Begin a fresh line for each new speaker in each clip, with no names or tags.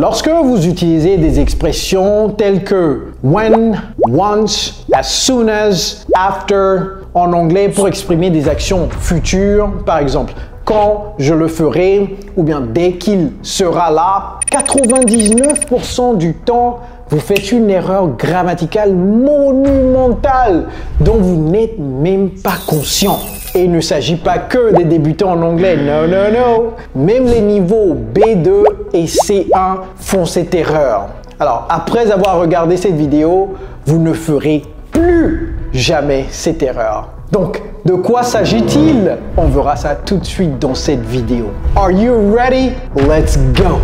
Lorsque vous utilisez des expressions telles que when, once, as soon as, after en anglais pour exprimer des actions futures, par exemple, quand je le ferai ou bien dès qu'il sera là, 99% du temps, vous faites une erreur grammaticale monumentale dont vous n'êtes même pas conscient. Et il ne s'agit pas que des débutants en anglais, non, non, non. Même les niveaux B2 et C1 font cette erreur. Alors, après avoir regardé cette vidéo, vous ne ferez plus jamais cette erreur. Donc, de quoi s'agit-il? On verra ça tout de suite dans cette vidéo. Are you ready? Let's go!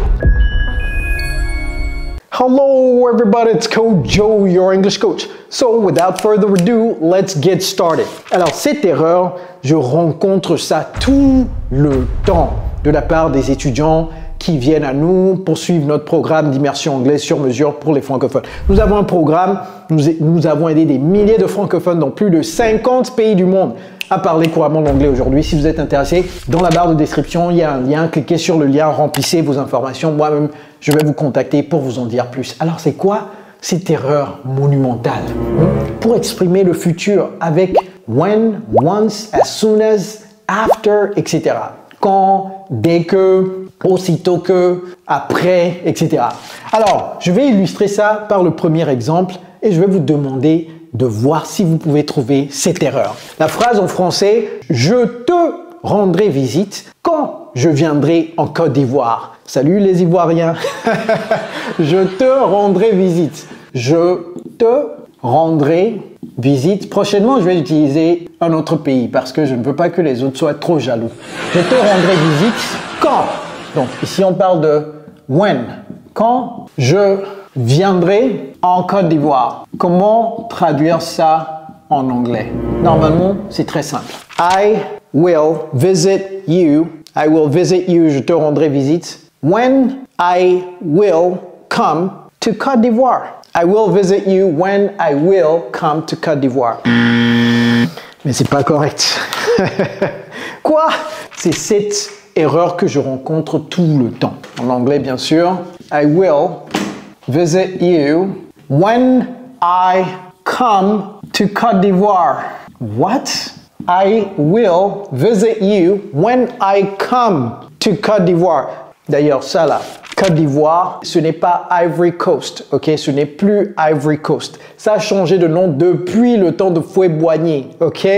Hello everybody, it's Coach Joe, your English coach. So without further ado, let's get started. Alors cette erreur, je rencontre ça tout le temps de la part des étudiants qui viennent à nous pour suivre notre programme d'immersion anglaise sur mesure pour les francophones. Nous avons un programme, nous avons aidé des milliers de francophones dans plus de 50 pays du monde à parler couramment l'anglais aujourd'hui. Si vous êtes intéressé, dans la barre de description, il y a un lien. Cliquez sur le lien, remplissez vos informations. Moi-même, je vais vous contacter pour vous en dire plus. Alors, c'est quoi cette erreur monumentale? Pour exprimer le futur avec when, once, as soon as, after, etc. Quand, dès que, aussitôt que, après, etc. Alors, je vais illustrer ça par le premier exemple et je vais vous demander de voir si vous pouvez trouver cette erreur. La phrase en français, je te rendrai visite quand je viendrai en Côte d'Ivoire. Salut les Ivoiriens. Je te rendrai visite. Je te rendrai visite. Prochainement, je vais utiliser un autre pays parce que je ne veux pas que les autres soient trop jaloux. Je te rendrai visite quand? Donc ici, on parle de when. Quand je viendrai en Côte d'Ivoire. Comment traduire ça en anglais? Normalement, c'est très simple. I will visit you. I will visit you. Je te rendrai visite. When I will come to Côte d'Ivoire. I will visit you when I will come to Côte d'Ivoire. Mais c'est pas correct. Quoi? C'est cette erreur que je rencontre tout le temps. En anglais, bien sûr. I will visit you when I come to Côte d'Ivoire. What? I will visit you when I come to Côte d'Ivoire. D'ailleurs, ça là, Côte d'Ivoire, ce n'est pas Ivory Coast, ok? Ce n'est plus Ivory Coast. Ça a changé de nom depuis le temps de Fouet-Boigny, ok?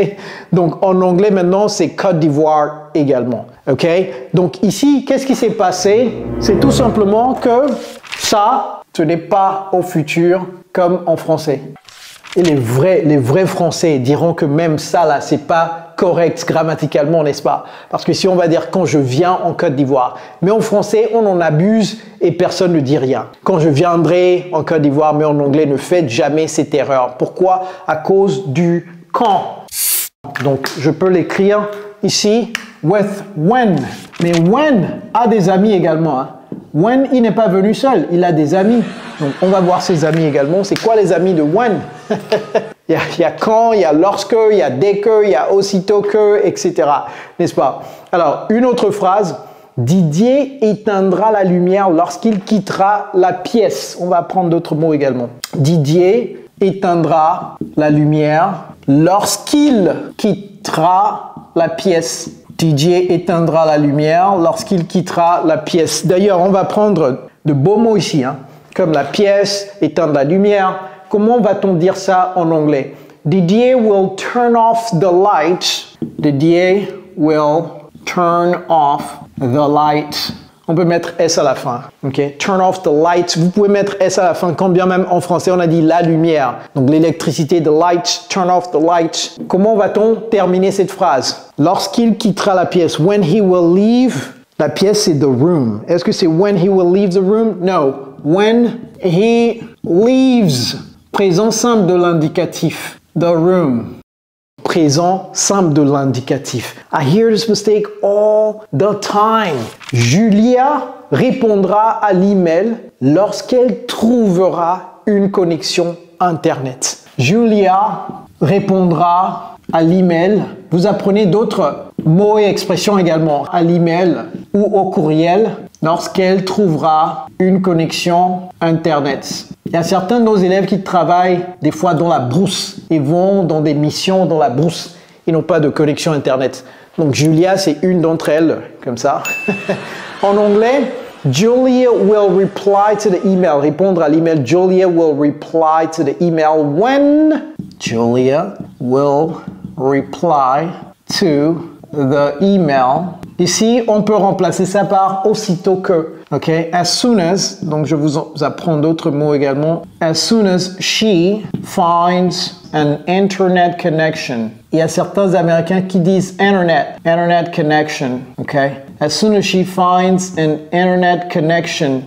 Donc, en anglais, maintenant, c'est Côte d'Ivoire également, ok? Donc, ici, qu'est-ce qui s'est passé? C'est tout simplement que ça, ce n'est pas au futur comme en français. Et les vrais Français diront que même ça, là, c'est pas correct grammaticalement, n'est-ce pas? Parce que si on va dire quand je viens en Côte d'Ivoire, mais en français, on en abuse et personne ne dit rien. Quand je viendrai en Côte d'Ivoire, mais en anglais, ne faites jamais cette erreur. Pourquoi? À cause du quand. Donc, je peux l'écrire ici, with when. Mais when a des amis également, hein. When, il n'est pas venu seul, il a des amis. Donc, on va voir ses amis également. C'est quoi les amis de when? Il y a quand, il y a lorsque, il y a dès que, il y a aussitôt que, etc. N'est-ce pas? Alors, une autre phrase. Didier éteindra la lumière lorsqu'il quittera la pièce. On va apprendre d'autres mots également. Didier éteindra la lumière lorsqu'il quittera la pièce. Didier éteindra la lumière lorsqu'il quittera la pièce. D'ailleurs, on va prendre de beaux mots ici, hein, comme la pièce, éteindre la lumière. Comment va-t-on dire ça en anglais? Didier will turn off the light. Didier will turn off the light. On peut mettre S à la fin, ok? Turn off the light. Vous pouvez mettre S à la fin, quand bien même en français on a dit la lumière. Donc l'électricité, the light, turn off the light. Comment va-t-on terminer cette phrase? Lorsqu'il quittera la pièce, when he will leave, la pièce c'est the room. Est-ce que c'est when he will leave the room? No. When he leaves. Présent simple de l'indicatif. The room. Présent simple de l'indicatif. I hear this mistake all the time. Julia répondra à l'email lorsqu'elle trouvera une connexion Internet. Julia répondra à l'email. Vous apprenez d'autres mots et expressions également. À l'email ou au courriel. lorsqu'elle trouvera une connexion Internet. Il y a certains de nos élèves qui travaillent des fois dans la brousse. Ils vont dans des missions dans la brousse. Ils n'ont pas de connexion Internet. Donc Julia, c'est une d'entre elles, comme ça. En anglais, Julia will reply to the email. Répondre à l'email. Julia will reply to the email when Julia will reply to the email. Ici, on peut remplacer ça par aussitôt que. Ok, as soon as, donc je vous apprends d'autres mots également. As soon as she finds an internet connection. Il y a certains Américains qui disent internet connection. Ok, as soon as she finds an internet connection.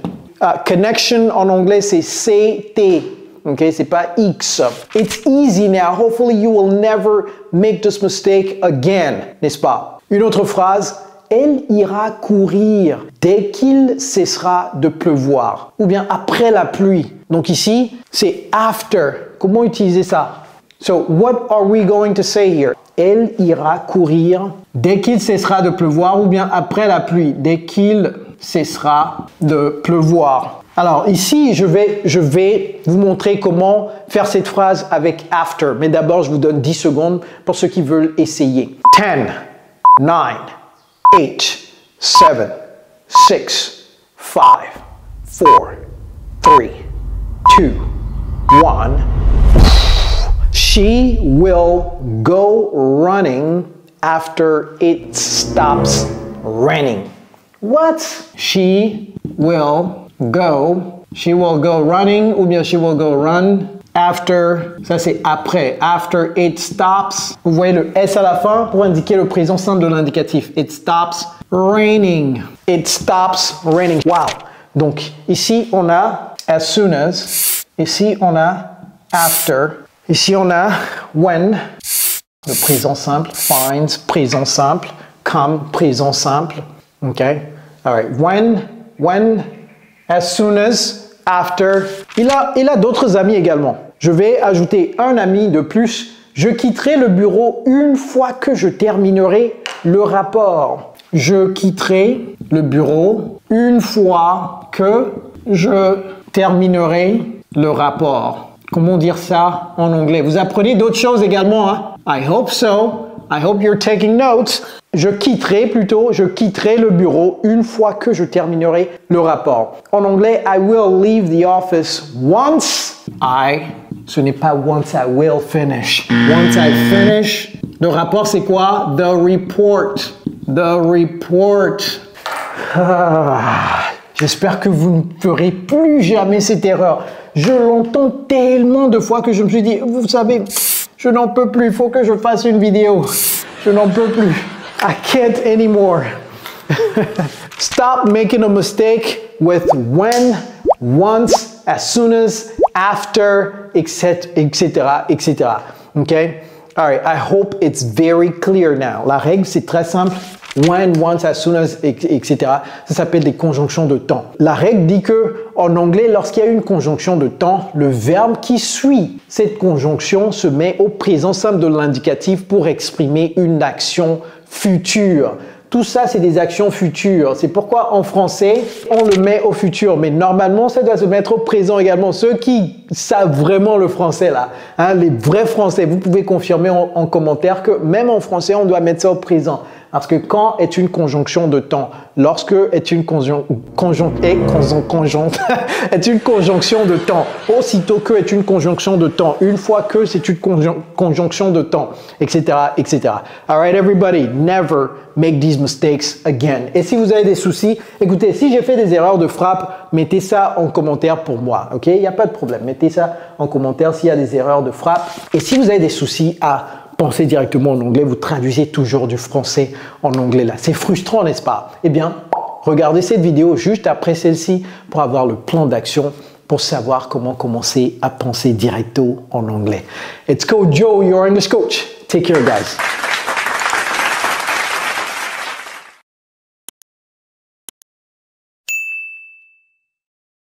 Connection en anglais c'est CT. Ok, c'est pas X. It's easy now. Hopefully you will never make this mistake again, n'est-ce pas? Une autre phrase. Elle ira courir dès qu'il cessera de pleuvoir. Ou bien après la pluie. Donc ici, c'est after. Comment utiliser ça? So, what are we going to say here? Elle ira courir dès qu'il cessera de pleuvoir ou bien après la pluie. Dès qu'il cessera de pleuvoir. Alors ici, je vais vous montrer comment faire cette phrase avec after. Mais d'abord, je vous donne 10 secondes pour ceux qui veulent essayer. 10, 9, 8, 7, 6, 5, 4, 3, 2, 1. She will go running after it stops raining. What? She will go running ou bien she will go run after, ça c'est après, after it stops. Vous voyez le S à la fin pour indiquer le présent simple de l'indicatif. It stops raining. It stops raining. Wow. Donc ici on a as soon as. Ici on a after. Ici on a when. Le présent simple. Finds, présent simple. Come, présent simple. Ok. All right. When. As soon as. After. Il a d'autres amis également. Je vais ajouter un ami de plus. Je quitterai le bureau une fois que je terminerai le rapport. Je quitterai le bureau une fois que je terminerai le rapport. Comment dire ça en anglais? Vous apprenez d'autres choses également, hein? I hope so. I hope you're taking notes. Je quitterai le bureau une fois que je terminerai le rapport. En anglais, I will leave the office once ce n'est pas once I will finish. Once I finish. Le rapport, c'est quoi? The report. The report. J'espère que vous ne ferez plus jamais cette erreur. Je l'entends tellement de fois que je me suis dit, vous savez, je n'en peux plus, il faut que je fasse une vidéo. Je n'en peux plus. I can't anymore. Stop making a mistake with when, once, as soon as, after, etc., etc. Okay? All right, I hope it's very clear now. La règle, c'est très simple. When, once, as soon as, etc. Ça s'appelle des conjonctions de temps. La règle dit que, en anglais, lorsqu'il y a une conjonction de temps, le verbe qui suit cette conjonction se met au présent simple de l'indicatif pour exprimer une action future. Tout ça, c'est des actions futures. C'est pourquoi en français, on le met au futur. Mais normalement, ça doit se mettre au présent également. Ceux qui savent vraiment le français, là, hein, les vrais français, vous pouvez confirmer en commentaire que même en français, on doit mettre ça au présent. Parce que quand est une conjonction de temps, lorsque est une conjonction de temps, aussitôt que est une conjonction de temps, une fois que c'est une conjonction de temps, etc., etc. All right, everybody, never make these mistakes again. Et si vous avez des soucis, écoutez, si j'ai fait des erreurs de frappe, mettez ça en commentaire pour moi, ok? Il n'y a pas de problème, mettez ça en commentaire s'il y a des erreurs de frappe. Et si vous avez des soucis à penser directement en anglais, vous traduisez toujours du français en anglais là. C'est frustrant, n'est-ce pas? Eh bien, regardez cette vidéo juste après celle-ci pour avoir le plan d'action pour savoir comment commencer à penser directo en anglais. It's Coach Joe, your English coach. Take care, guys.